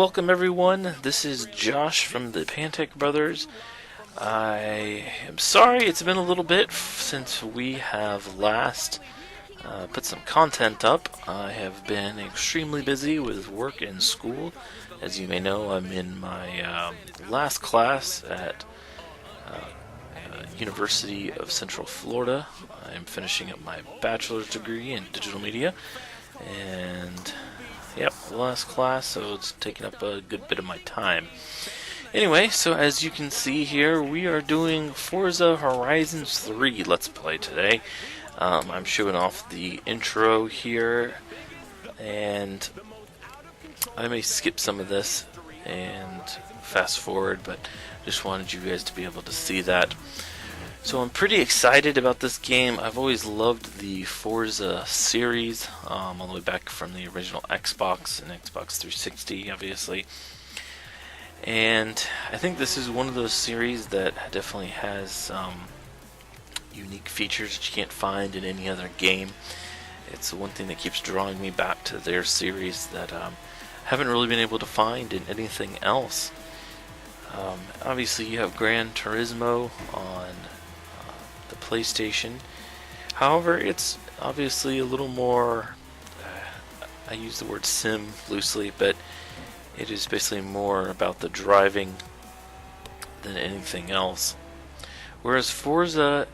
welcome everyone. This is Josh from the Pantek brothers. I am sorry it's been a little bit since we have last put some content up. I have been extremely busy with work and school. As you may know, I'm in my last class at University of Central Florida. I'm finishing up my bachelor's degree in digital media, and yep, last class, so it's taking up a good bit of my time. Anyway, so as you can see here, we are doing Forza Horizon 3 Let's Play today. I'm showing off the intro here, and I may skip some of this and fast forward, but just wanted you guys to be able to see that. So I'm pretty excited about this game. I've always loved the Forza series, all the way back from the original Xbox and Xbox 360, obviously. And I think this is one of those series that definitely has some unique features that you can't find in any other game. It's one thing that keeps drawing me back to their series that haven't really been able to find in anything else. Obviously you have Gran Turismo on the PlayStation. However, it's obviously a little more, I use the word sim loosely, but it is basically more about the driving than anything else. Whereas Forza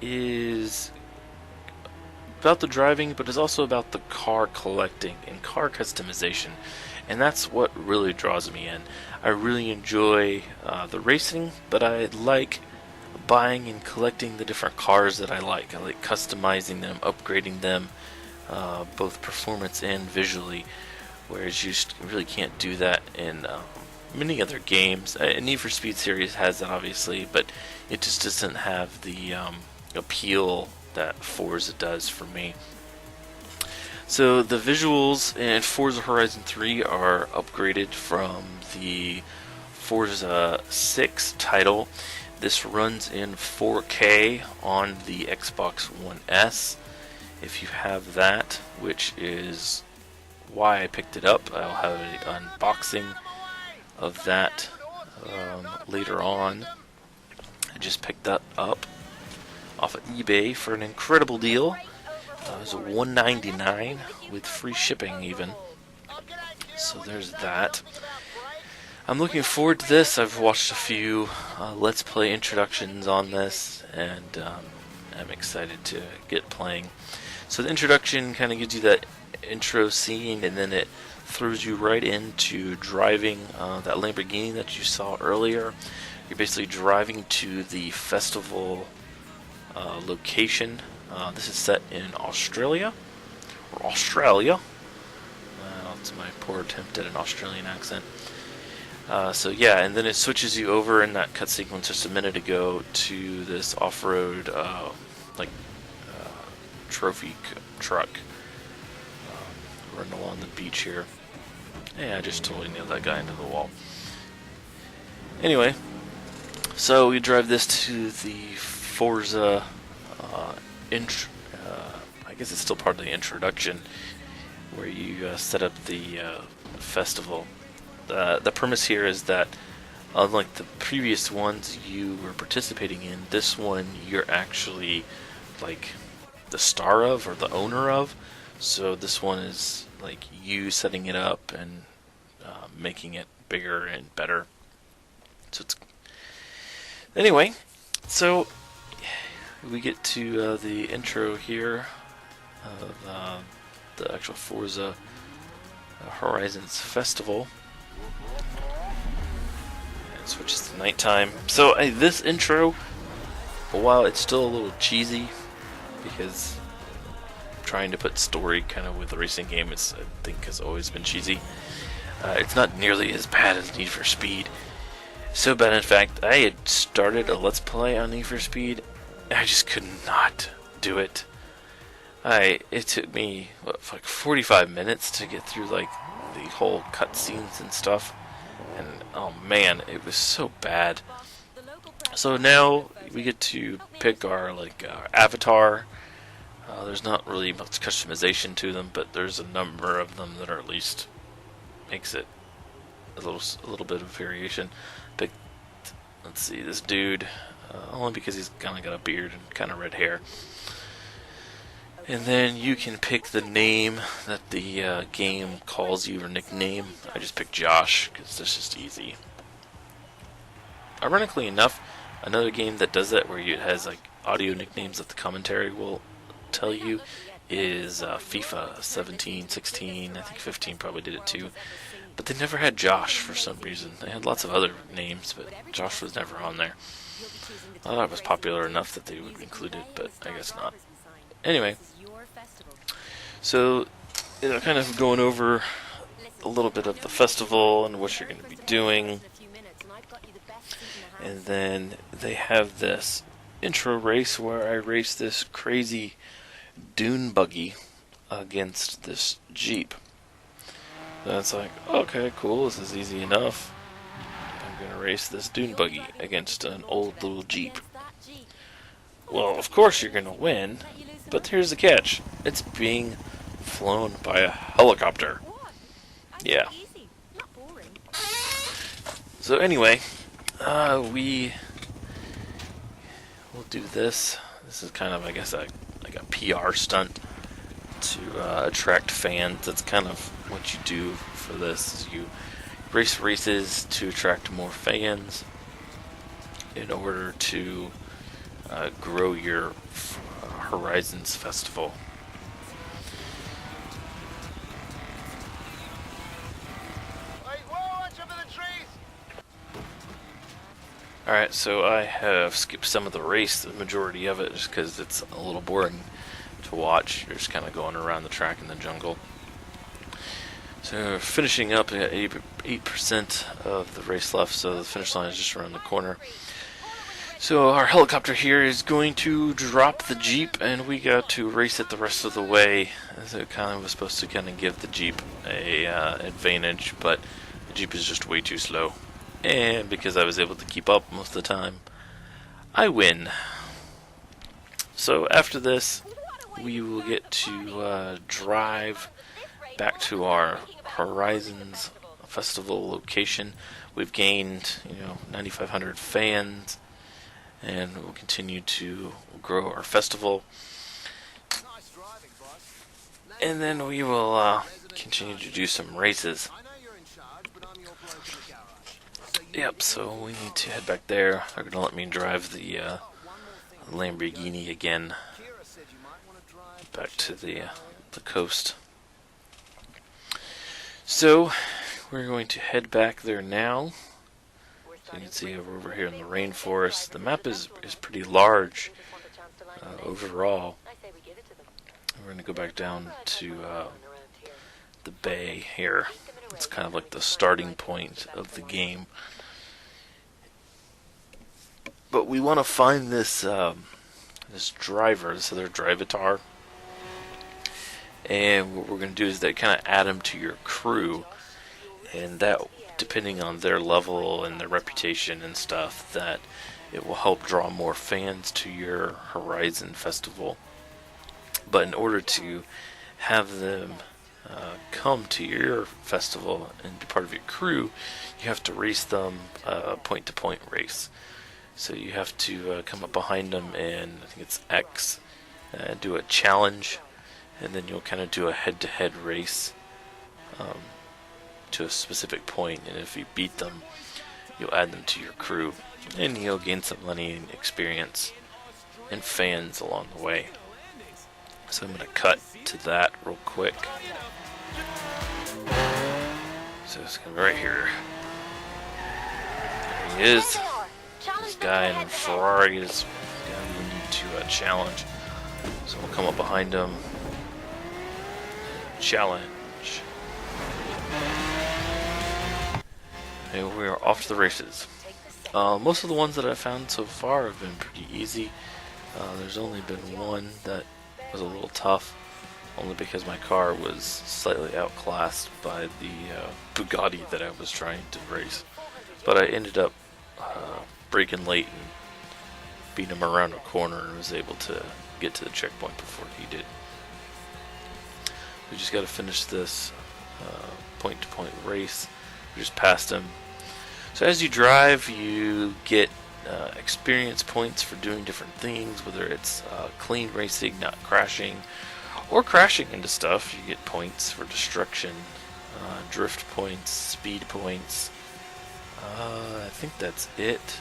is about the driving, but it's also about the car collecting and car customization. And that's what really draws me in. I really enjoy the racing, but I like buying and collecting the different cars that I like. I like customizing them, upgrading them, both performance and visually, whereas you really can't do that in many other games. Need for Speed series has that, obviously, but it just doesn't have the appeal that Forza does for me. So the visuals in Forza Horizon 3 are upgraded from the Forza 6 title. This runs in 4K on the Xbox One S. If you have that, which is why I picked it up, I'll have an unboxing of that later on. I just picked that up off of eBay for an incredible deal. It was $199 with free shipping even. So there's that. I'm looking forward to this. I've watched a few Let's Play introductions on this, and I'm excited to get playing. So the introduction kind of gives you that intro scene, and then it throws you right into driving that Lamborghini that you saw earlier. You're basically driving to the festival location. This is set in Australia. It's my poor attempt at an Australian accent. So yeah, and then it switches you over in that cut sequence just a minute ago to this off-road trophy truck running along the beach here. Yeah, I just totally nailed that guy into the wall. Anyway, so we drive this to the Forza I guess it's still part of the introduction, where you set up the festival. The premise here is that, unlike the previous ones you were participating in, this one you're actually like the star of, or the owner of. So this one is like you setting it up and making it bigger and better. So it's anyway. So we get to the intro here of the actual Forza Horizons Festival. And it switches to nighttime. So this intro, while it's still a little cheesy, because trying to put story kind of with a racing game, I think has always been cheesy. It's not nearly as bad as Need for Speed. So bad, in fact, I had started a Let's Play on Need for Speed. I just could not do it. It took me like 45 minutes to get through like the whole cutscenes and stuff, and oh man, it was so bad. So now we get to pick our avatar. There's not really much customization to them, but there's a number of them that are at least makes it a little bit of variation. Picked, let's see, this dude, only because he's kind of got a beard and kind of red hair. And then you can pick the name that the game calls you, or nickname. I just picked Josh because that's just easy. Ironically enough, another game that does that, where it has like audio nicknames that the commentary will tell you, is FIFA 17, 16, I think 15 probably did it too. But they never had Josh for some reason. They had lots of other names, but Josh was never on there. I thought it was popular enough that they would include it, but I guess not. Anyway, so kind of going over a little bit of the festival and what you're going to be doing. And then they have this intro race where I race this crazy dune buggy against this Jeep. That's like, okay, cool, this is easy enough. I'm going to race this dune buggy against an old little Jeep. Well, of course you're going to win, but here's the catch. It's being flown by a helicopter. Yeah. So anyway, we'll do this. This is kind of, I guess, like a PR stunt to attract fans. That's kind of what you do for this. Is you race races to attract more fans in order to grow your Horizons Festival. Alright, so I have skipped some of the race, the majority of it, just because it's a little boring to watch. You're just kind of going around the track in the jungle. So finishing up, I got 8% of the race left, so the finish line is just around the corner. So our helicopter here is going to drop the Jeep, and we got to race it the rest of the way. So it kind of was supposed to kind of give the Jeep a advantage, but the Jeep is just way too slow. And because I was able to keep up most of the time, I win. So after this, we will get to drive back to our Horizons Festival location. We've gained, 9,500 fans, and we'll continue to grow our festival. And then we will continue to do some races. Yep, so we need to head back there. They're going to let me drive the Lamborghini again back to the coast. So we're going to head back there now. So you can see we're over here in the rainforest. The map is pretty large overall. We're going to go back down to the bay here. It's kind of like the starting point of the game. But we want to find this this driver, this other drivatar. And what we're going to do is that kind of add them to your crew. And that, depending on their level and their reputation and stuff, that it will help draw more fans to your Horizon Festival. But in order to have them come to your festival and be part of your crew, you have to race them point-to-point race. So you have to come up behind them, and I think it's X, do a challenge, and then you'll kind of do a head-to-head race to a specific point, and if you beat them, you'll add them to your crew, and you'll gain some money and experience and fans along the way. So I'm going to cut to that real quick. So it's going to be right here. There he is. This guy in Ferrari is going to need to challenge. So we'll come up behind him. Challenge. And we are off to the races. Most of the ones that I've found so far have been pretty easy. There's only been one that was a little tough, only because my car was slightly outclassed by the Bugatti that I was trying to race. But I ended up braking late and beat him around a corner and was able to get to the checkpoint before he did. We just got to finish this point-to-point race. We just passed them. So as you drive, you get experience points for doing different things, whether it's clean racing, not crashing, or crashing into stuff. You get points for destruction, drift points, speed points. I think that's it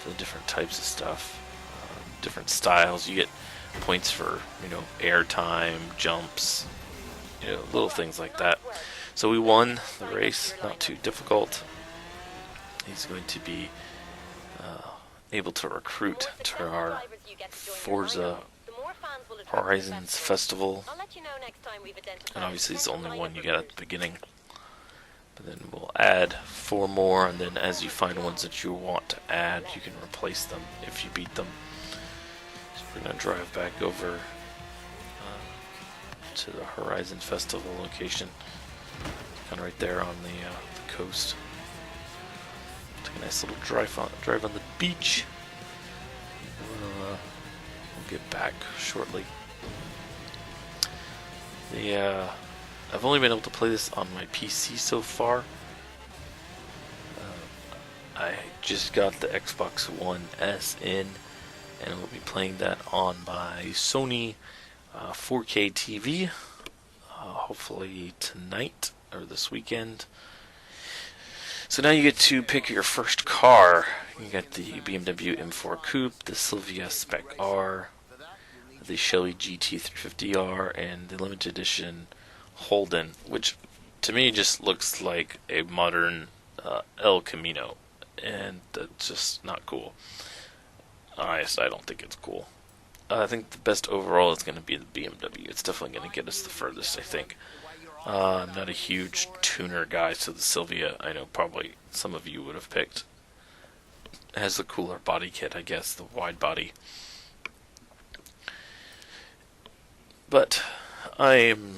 for the different types of stuff. Different styles. You get points for, air time, jumps, little things like that. So we won the race, not too difficult. He's going to be able to recruit to our Forza Horizons Festival. And obviously it's the only one you get at the beginning. But then we'll add 4 more, and then as you find ones that you want to add, you can replace them if you beat them. So we're going to drive back over to the Horizon Festival location. Kind of right there on the coast. Take a nice little drive on the beach. We'll get back shortly. I've only been able to play this on my PC so far. I just got the Xbox One S in, and we'll be playing that on my Sony 4K TV, hopefully tonight or this weekend. So now you get to pick your first car. You got the BMW M4 Coupe, the Silvia Spec R, the Shelby GT350R, and the limited edition Holden, which to me just looks like a modern El Camino, and that's just not cool. I don't think it's cool. I think the best overall is going to be the BMW. It's definitely going to get us the furthest, I think. I'm not a huge tuner guy, so the Silvia, I know probably some of you would have picked. It has the cooler body kit, I guess, the wide body. But I am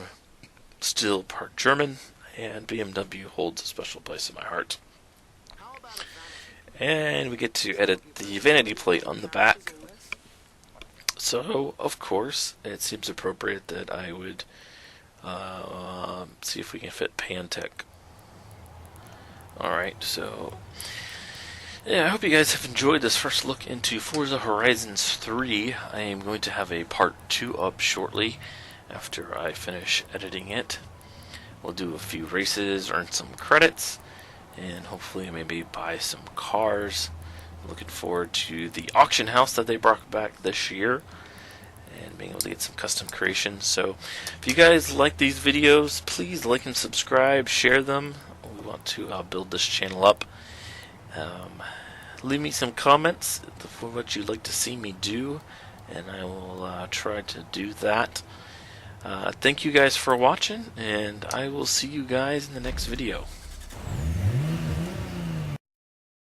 still part German, and BMW holds a special place in my heart. And we get to edit the vanity plate on the back. So, of course, it seems appropriate that I would see if we can fit Pantek. Alright, so yeah, I hope you guys have enjoyed this first look into Forza Horizons 3. I am going to have a part 2 up shortly after I finish editing it. We'll do a few races, earn some credits, and hopefully maybe buy some cars. Looking forward to the auction house that they brought back this year and being able to get some custom creations. So if you guys like these videos, please like and subscribe, share them. We want to build this channel up. Leave me some comments for what you'd like to see me do, and I will try to do that. Thank you guys for watching, and I will see you guys in the next video.